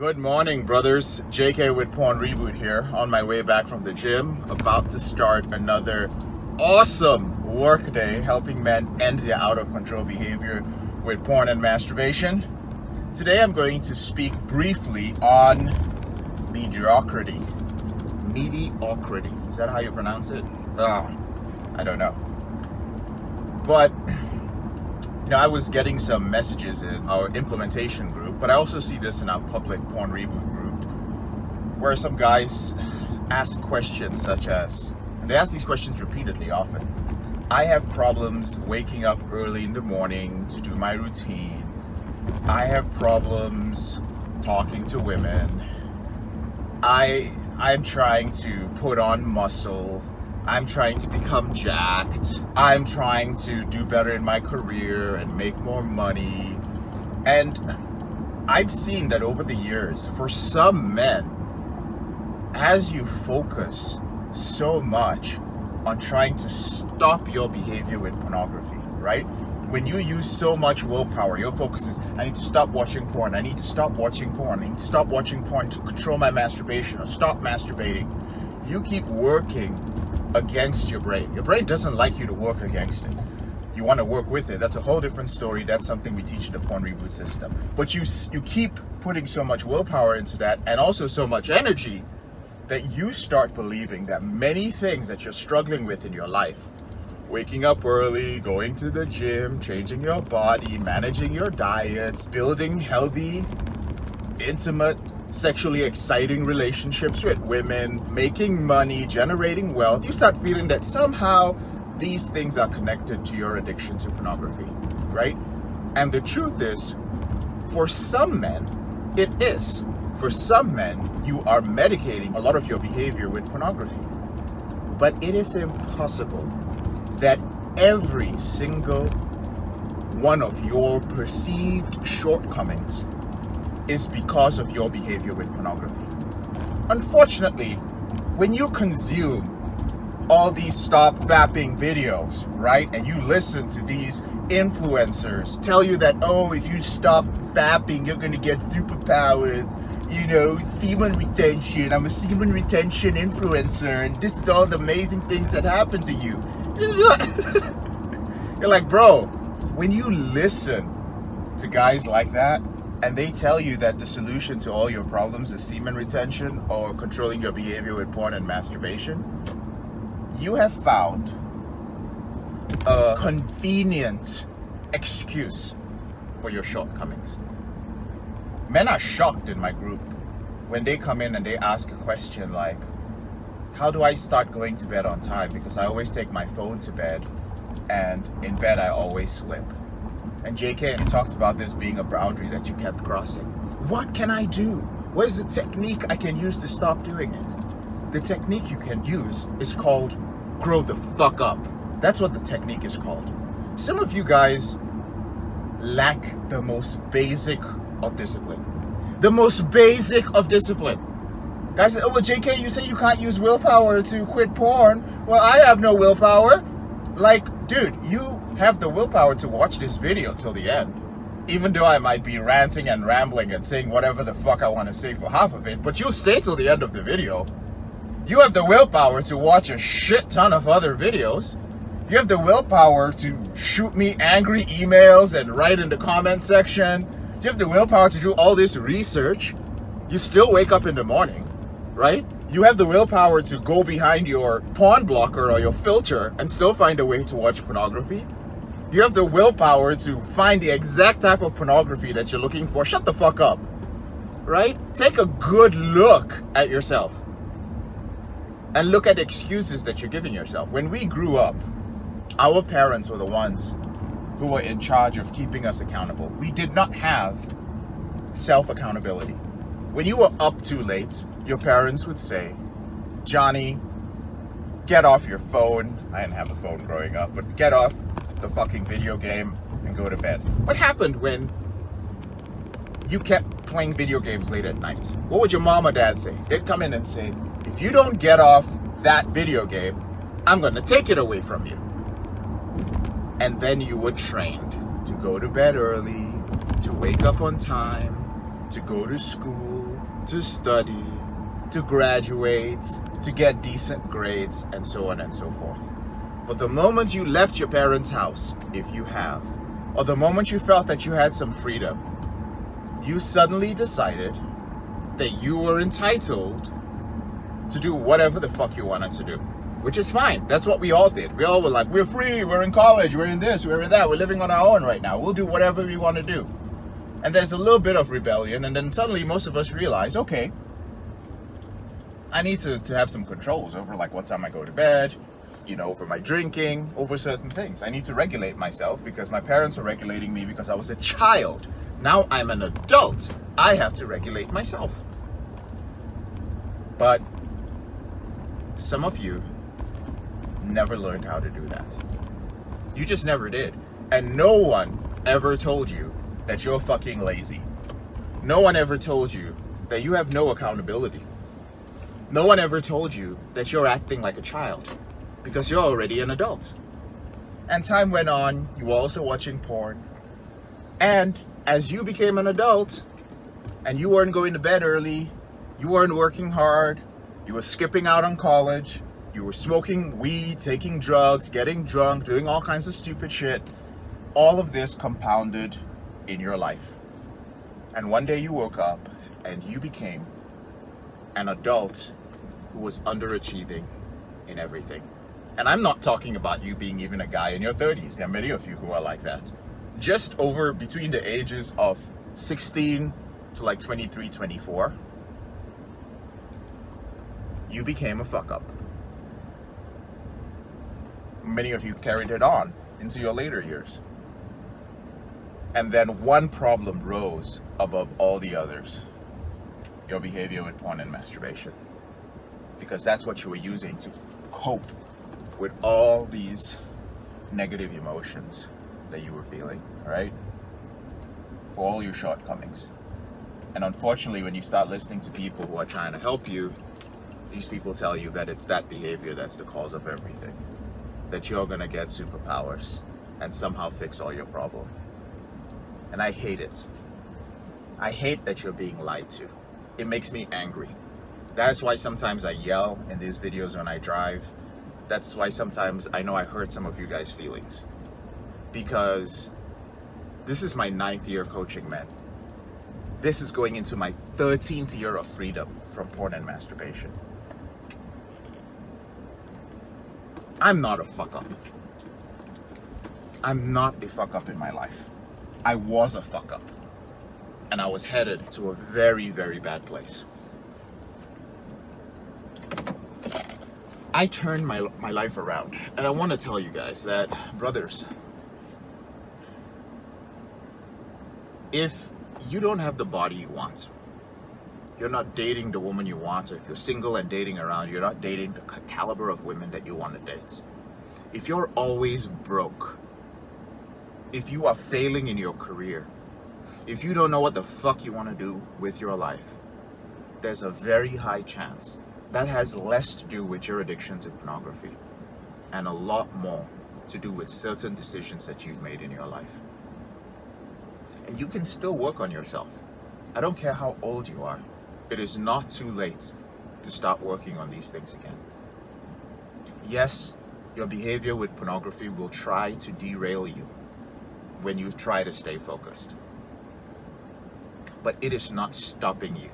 Good morning, brothers. JK with Porn Reboot here, on my way back from the gym, about to start another awesome work day helping men end their out-of-control behavior with porn and masturbation. Today I'm going to speak briefly on mediocrity. Mediocrity. Is that how you pronounce it? I don't know. But I was getting some messages in our implementation group, but I also see this in our public Porn Reboot group, where some guys ask questions such as, and they ask these questions repeatedly often. I have problems waking up early in the morning to do my routine. I have problems talking to women. I'm trying to put on muscle. I'm trying to become jacked. I'm trying to do better in my career and make more money. And I've seen that over the years, for some men, as you focus so much on trying to stop your behavior with pornography, right? When you use so much willpower, your focus is, I need to stop watching porn. I need to stop watching porn. I need to stop watching porn to control my masturbation or stop masturbating. You keep working against your brain. Your brain doesn't like you to work against it. You want to work with it. That's a whole different story. That's something we teach in the Porn Reboot system. But you keep putting so much willpower into that, and also so much energy, that you start believing that many things that you're struggling with in your life, waking up early, going to the gym, changing your body, managing your diet, building healthy, intimate, sexually exciting relationships with women, making money, generating wealth, you start feeling that somehow these things are connected to your addiction to pornography, right? And the truth is, for some men, it is. For some men, you are medicating a lot of your behavior with pornography. But it is impossible that every single one of your perceived shortcomings is because of your behavior with pornography. Unfortunately, when you consume all these stop vapping videos, right, and you listen to these influencers tell you that, oh, if you stop vapping, you're gonna get superpowers, semen retention, I'm a semen retention influencer, and this is all the amazing things that happen to you. You're like, bro, when you listen to guys like that, and they tell you that the solution to all your problems is semen retention or controlling your behavior with porn and masturbation, you have found a convenient excuse for your shortcomings. Men are shocked in my group when they come in and they ask a question like, how do I start going to bed on time? Because I always take my phone to bed, and in bed I always slip. And JK talked about this being a boundary that you kept crossing. What can I do? What is the technique I can use to stop doing it? The technique you can use is called grow the fuck up. That's what the technique is called. Some of you guys lack the most basic of discipline. The most basic of discipline. Guys say, oh, well, JK, you say you can't use willpower to quit porn. Well, I have no willpower. Like, dude, you have the willpower to watch this video till the end, even though I might be ranting and rambling and saying whatever the fuck I want to say for half of it, but you'll stay till the end of the video. You have the willpower to watch a shit ton of other videos. You have the willpower to shoot me angry emails and write in the comment section. You have the willpower to do all this research. You still wake up in the morning, right? You have the willpower to go behind your porn blocker or your filter and still find a way to watch pornography. You have the willpower to find the exact type of pornography that you're looking for. Shut the fuck up, right? Take a good look at yourself and look at the excuses that you're giving yourself. When we grew up, our parents were the ones who were in charge of keeping us accountable. We did not have self-accountability. When you were up too late, your parents would say, Johnny, get off your phone. I didn't have a phone growing up, but get off the fucking video game and go to bed. What happened when you kept playing video games late at night? What would your mom or dad say? They'd come in and say, if you don't get off that video game, I'm going to take it away from you. And then you were trained to go to bed early, to wake up on time, to go to school, to study, to graduate, to get decent grades, and so on and so forth. But the moment you left your parents' house, if you have, or the moment you felt that you had some freedom, you suddenly decided that you were entitled to do whatever the fuck you wanted to do. Which is fine. That's what we all did. We all were like, we're free, we're in college, we're in this, we're in that, we're living on our own right now. We'll do whatever we want to do. And there's a little bit of rebellion, and then suddenly most of us realize, okay, I need to have some controls over like what time I go to bed, over my drinking, over certain things. I need to regulate myself because my parents were regulating me because I was a child. Now I'm an adult. I have to regulate myself. But some of you never learned how to do that. You just never did. And no one ever told you that you're fucking lazy. No one ever told you that you have no accountability. No one ever told you that you're acting like a child because you're already an adult. And time went on, you were also watching porn. And as you became an adult and you weren't going to bed early, you weren't working hard, you were skipping out on college, you were smoking weed, taking drugs, getting drunk, doing all kinds of stupid shit. All of this compounded in your life. And one day you woke up and you became an adult who was underachieving in everything. And I'm not talking about you being even a guy in your 30s. There are many of you who are like that. Just over between the ages of 16 to like 23, 24, you became a fuck up. Many of you carried it on into your later years. And then one problem rose above all the others. Your behavior with porn and masturbation. Because that's what you were using to cope with all these negative emotions that you were feeling, right? For all your shortcomings. And unfortunately, when you start listening to people who are trying to help you, these people tell you that it's that behavior that's the cause of everything. That you're gonna get superpowers and somehow fix all your problem. And I hate it. I hate that you're being lied to. It makes me angry. That's why sometimes I yell in these videos when I drive. That's why sometimes I know I hurt some of you guys' feelings. Because this is my 9th year coaching men. This is going into my 13th year of freedom from porn and masturbation. I'm not a fuck up. I'm not a fuck up in my life. I was a fuck up. And I was headed to a very, very bad place. I turned my life around. And I want to tell you guys that, brothers, if you don't have the body you want, you're not dating the woman you want, or if you're single and dating around, you're not dating the caliber of women that you want to date. If you're always broke, if you are failing in your career, if you don't know what the fuck you want to do with your life, there's a very high chance that has less to do with your addiction to pornography and a lot more to do with certain decisions that you've made in your life. And you can still work on yourself. I don't care how old you are. It is not too late to start working on these things again. Yes, your behavior with pornography will try to derail you when you try to stay focused. But it is not stopping you.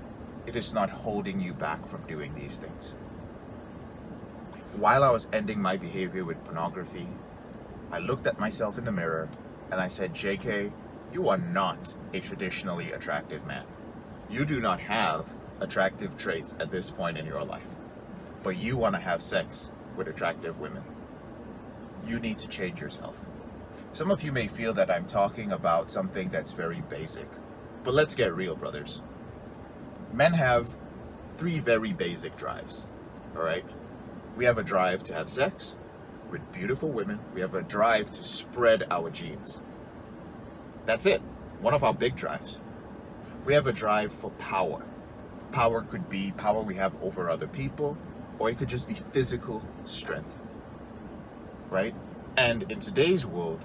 It is not holding you back from doing these things. While I was ending my behavior with pornography, I looked at myself in the mirror and I said, JK, you are not a traditionally attractive man. You do not have attractive traits at this point in your life, but you want to have sex with attractive women. You need to change yourself. Some of you may feel that I'm talking about something that's very basic, but let's get real, brothers. Men have 3 very basic drives, all right? We have a drive to have sex with beautiful women. We have a drive to spread our genes. That's it. One of our big drives. We have a drive for power. Power could be power we have over other people, or it could just be physical strength, right? And in today's world,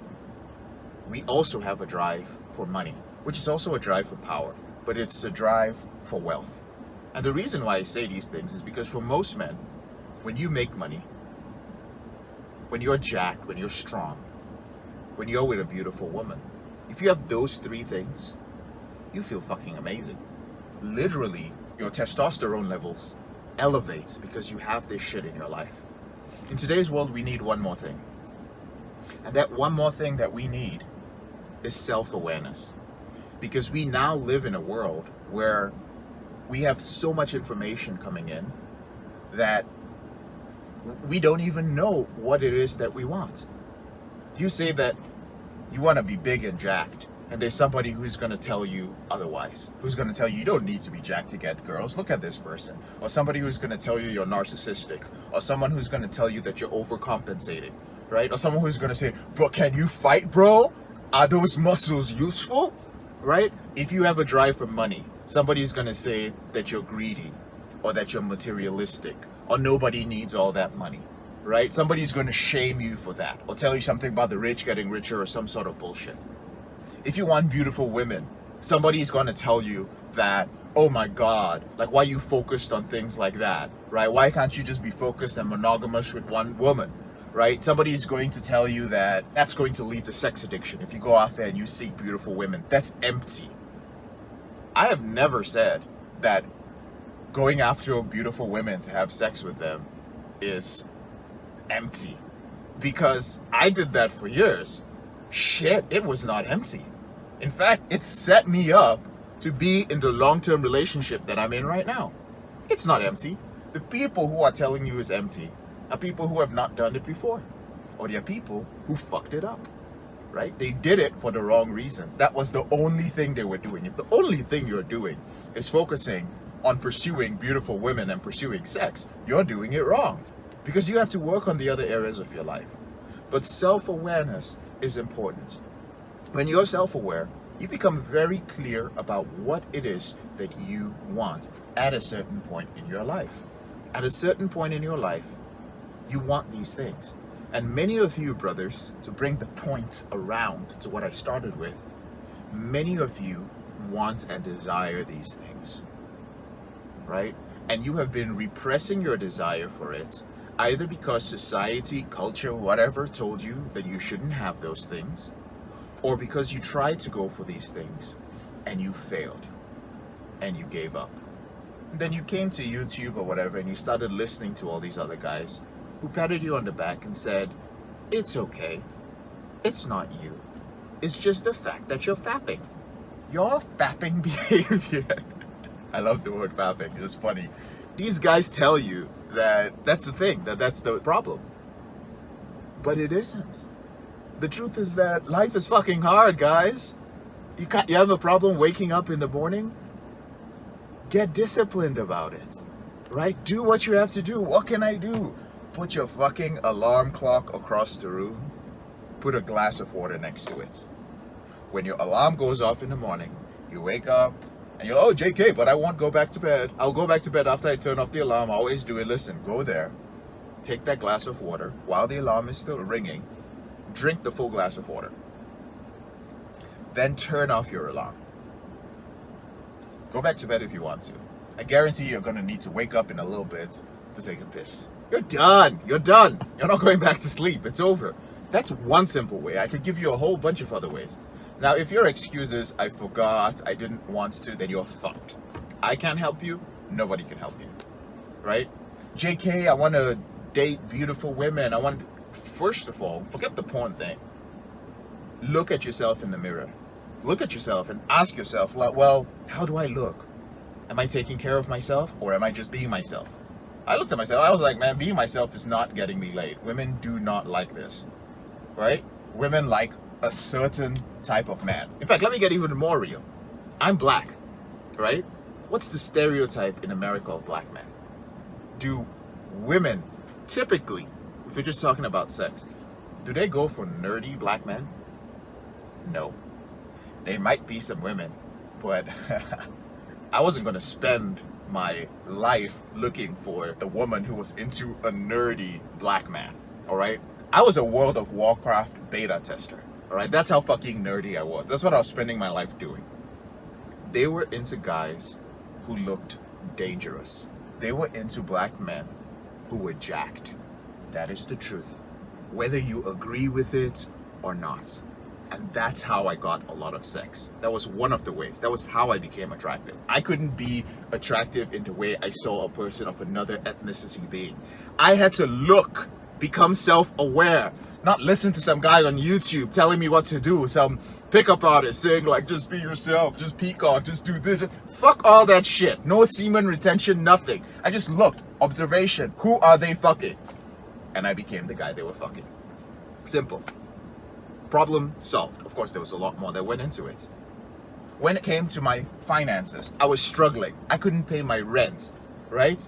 we also have a drive for money, which is also a drive for power. but it's a drive for wealth. And the reason why I say these things is because for most men, when you make money, when you're jacked, when you're strong, when you're with a beautiful woman, if you have those three things, you feel fucking amazing. Literally, your testosterone levels elevate because you have this shit in your life. In today's world, we need one more thing. And that one more thing that we need is self-awareness. Because we now live in a world where we have so much information coming in that we don't even know what it is that we want. You say that you want to be big and jacked, and there's somebody who's going to tell you otherwise, who's going to tell you you don't need to be jacked to get girls, look at this person. Or somebody who's going to tell you you're narcissistic, or someone who's going to tell you that you're overcompensating, right? Or someone who's going to say, bro, can you fight, bro? Are those muscles useful, right? If you have a drive for money, somebody's going to say that you're greedy, or that you're materialistic, or nobody needs all that money, right? Somebody's going to shame you for that, or tell you something about the rich getting richer, or some sort of bullshit. If you want beautiful women, somebody's going to tell you that, oh my God, like why you focused on things like that, right? Why can't you just be focused and monogamous with one woman, right? Somebody's going to tell you that that's going to lead to sex addiction. If you go out there and you seek beautiful women, that's empty. I have never said that going after beautiful women to have sex with them is empty, because I did that for years. Shit, it was not empty. In fact, it set me up to be in the long-term relationship that I'm in right now. It's not empty. The people who are telling you it's empty are people who have not done it before, or they're people who fucked it up, right? They did it for the wrong reasons. That was the only thing they were doing. If the only thing you're doing is focusing on pursuing beautiful women and pursuing sex, you're doing it wrong, because you have to work on the other areas of your life. But self-awareness is important. When you're self-aware, you become very clear about what it is that you want at a certain point in your life. At a certain point in your life, you want these things. And many of you, brothers, to bring the point around to what I started with, many of you want and desire these things, right? And you have been repressing your desire for it, either because society, culture, whatever told you that you shouldn't have those things, or because you tried to go for these things and you failed and you gave up. And then you came to YouTube or whatever and you started listening to all these other guys who patted you on the back and said, it's okay, it's not you, it's just the fact that you're fapping. Your fapping behavior. I love the word fapping, it's funny. These guys tell you that that's the thing, that's the problem. But it isn't. The truth is that life is fucking hard, guys. You have a problem waking up in the morning? Get disciplined about it, right? Do what you have to do. What can I do? Put your fucking alarm clock across the room. Put a glass of water next to it. When your alarm goes off in the morning, you wake up and you're, oh, JK, but I won't go back to bed. I'll go back to bed after I turn off the alarm. I always do it. Listen, go there. Take that glass of water while the alarm is still ringing. Drink the full glass of water. Then turn off your alarm. Go back to bed if you want to. I guarantee you're going to need to wake up in a little bit to take a piss. You're done. You're done. You're not going back to sleep. It's over. That's one simple way. I could give you a whole bunch of other ways. Now, if your excuse is, I forgot, I didn't want to, then you're fucked. I can't help you. Nobody can help you. Right? JK, I want to date beautiful women. First of all, forget the porn thing. Look at yourself in the mirror. Look at yourself and ask yourself, like, well, how do I look? Am I taking care of myself, or am I just being myself? I looked at myself, I was like, man, being myself is not getting me laid. Women do not like this, right? Women like a certain type of man. In fact, let me get even more real. I'm black, right? What's the stereotype in America of black men? Do women typically, if you're just talking about sex, do they go for nerdy black men? No. There might be some women, but I wasn't going to spend my life looking for the woman who was into a nerdy black man, all right? I was a World of Warcraft beta tester, all right? That's how fucking nerdy I was. That's what I was spending my life doing. They were into guys who looked dangerous. They were into black men who were jacked. That is the truth, whether you agree with it or not. And that's how I got a lot of sex. That was one of the ways. That was how I became attractive. I couldn't be attractive in the way I saw a person of another ethnicity being. I had to look, become self-aware, not listen to some guy on YouTube telling me what to do, some pickup artist saying like, just be yourself, just peacock, just do this. Fuck all that shit. No semen retention, nothing. I just looked, observation, who are they fucking? And I became the guy they were fucking. Simple. Problem solved. Of course, there was a lot more that went into it. When it came to my finances, I was struggling. I couldn't pay my rent, right?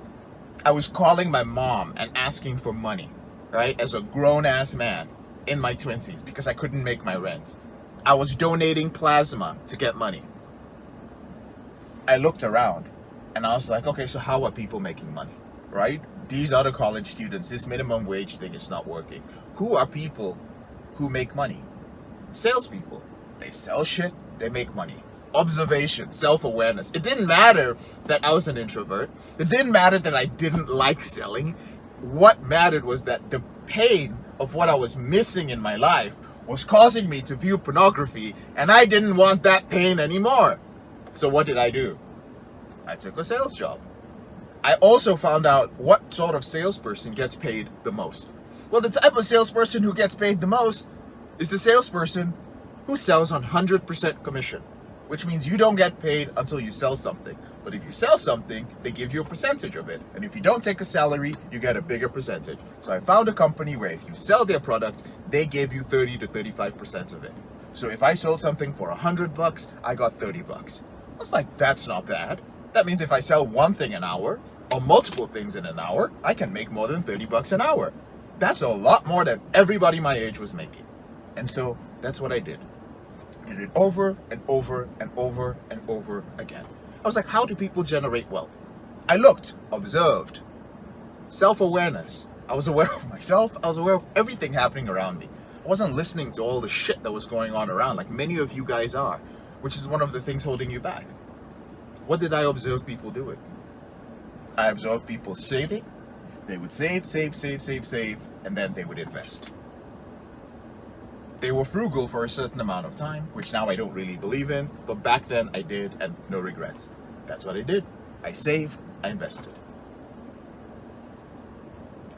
I was calling my mom and asking for money, right? As a grown-ass man in my 20s because I couldn't make my rent. I was donating plasma to get money. I looked around and I was like, okay, so how are people making money, right? These other college students, this minimum wage thing is not working. Who are people who make money? Salespeople. They sell shit, they make money. Observation, self-awareness. It didn't matter that I was an introvert. It didn't matter that I didn't like selling. What mattered was that the pain of what I was missing in my life was causing me to view pornography, and I didn't want that pain anymore. So what did I do? I took a sales job. I also found out what sort of salesperson gets paid the most. Well, the type of salesperson who gets paid the most is the salesperson who sells on 100% commission, which means you don't get paid until you sell something. But if you sell something, they give you a percentage of it. And if you don't take a salary, you get a bigger percentage. So I found a company where if you sell their product, they gave you 30 to 35% of it. So if I sold something for $100, I got $30. I was like, that's not bad. That means if I sell one thing an hour or multiple things in an hour, I can make more than $30 an hour. That's a lot more than everybody my age was making. And so that's what I did. I did it over and over and over and over again. I was like, how do people generate wealth? I looked, observed, self-awareness. I was aware of myself. I was aware of everything happening around me. I wasn't listening to all the shit that was going on around like many of you guys are, which is one of the things holding you back. What did I observe people doing? I observed people saving. They would save, and then they would invest. They were frugal for a certain amount of time, which now I don't really believe in, but back then I did, and no regrets. That's what I did. I saved, I invested.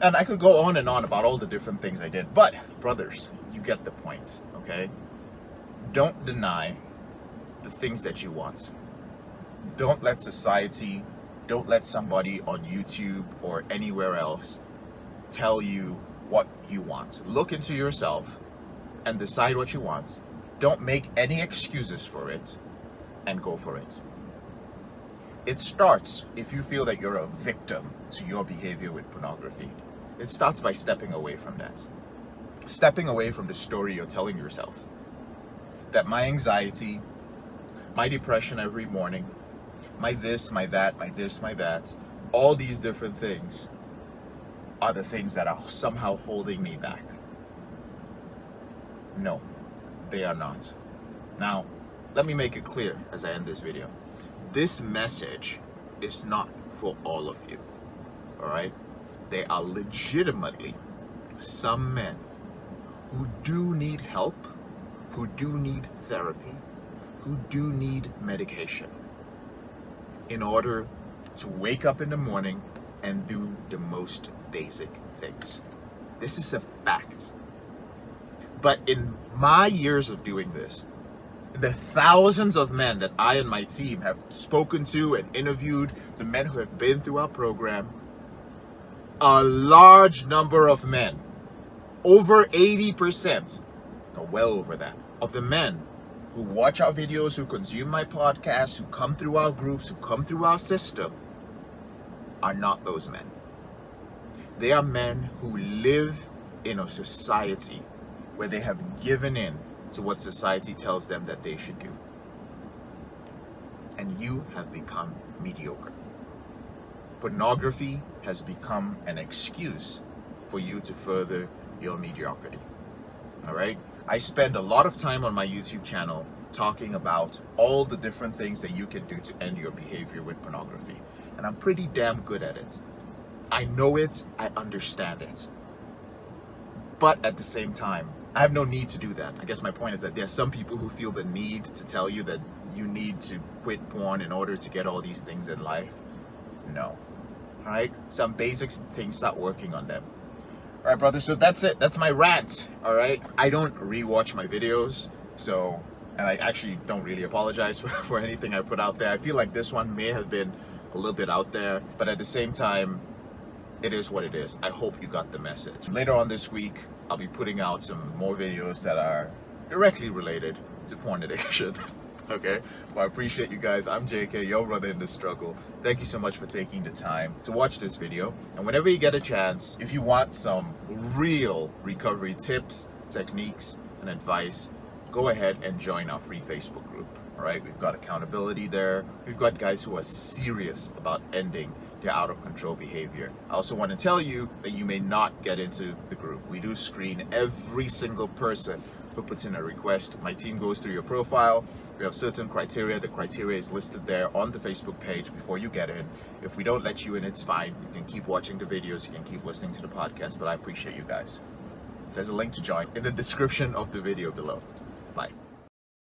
And I could go on and on about all the different things I did, but brothers, you get the point, okay? Don't deny the things that you want. Don't let society, don't let somebody on YouTube or anywhere else tell you what you want. Look into yourself and decide what you want. Don't make any excuses for it and go for it. It starts if you feel that you're a victim to your behavior with pornography. It starts by stepping away from that. Stepping away from the story you're telling yourself. That my anxiety, my depression every morning, my this, my that, my this, my that, all these different things are the things that are somehow holding me back. No, they are not. Now, let me make it clear as I end this video. This message is not for all of you, all right? There are legitimately some men who do need help, who do need therapy, who do need medication in order to wake up in the morning and do the most basic things. This is a fact. But in my years of doing this, the thousands of men that I and my team have spoken to and interviewed, the men who have been through our program, a large number of men, over 80%, or well over that, of the men who watch our videos, who consume my podcasts, who come through our groups, who come through our system, are not those men. They are men who live in a society where they have given in to what society tells them that they should do. And you have become mediocre. Pornography has become an excuse for you to further your mediocrity. All right? I spend a lot of time on my YouTube channel talking about all the different things that you can do to end your behavior with pornography. And I'm pretty damn good at it. I know it, I understand it. But at the same time, I have no need to do that. I guess my point is that there are some people who feel the need to tell you that you need to quit porn in order to get all these things in life. No. Alright? Some basic things, start working on them. Alright, brother, so that's it. That's my rant. Alright? I don't rewatch my videos, and I actually don't really apologize for anything I put out there. I feel like this one may have been a little bit out there, but at the same time, it is what it is. I hope you got the message. Later on this week, I'll be putting out some more videos that are directly related to porn addiction. Okay? Well, I appreciate you guys. I'm JK, your brother in the struggle. Thank you so much for taking the time to watch this video. And whenever you get a chance, if you want some real recovery tips, techniques, and advice, go ahead and join our free Facebook group. All right? We've got accountability there. We've got guys who are serious about ending their out of control behavior. I also want to tell you that you may not get into the group. We do screen every single person who puts in a request. My team goes through your profile. We have certain criteria. The criteria is listed there on the Facebook page before you get in. If we don't let you in, it's fine. You can keep watching the videos. You can keep listening to the podcast, but I appreciate you guys. There's a link to join in the description of the video below.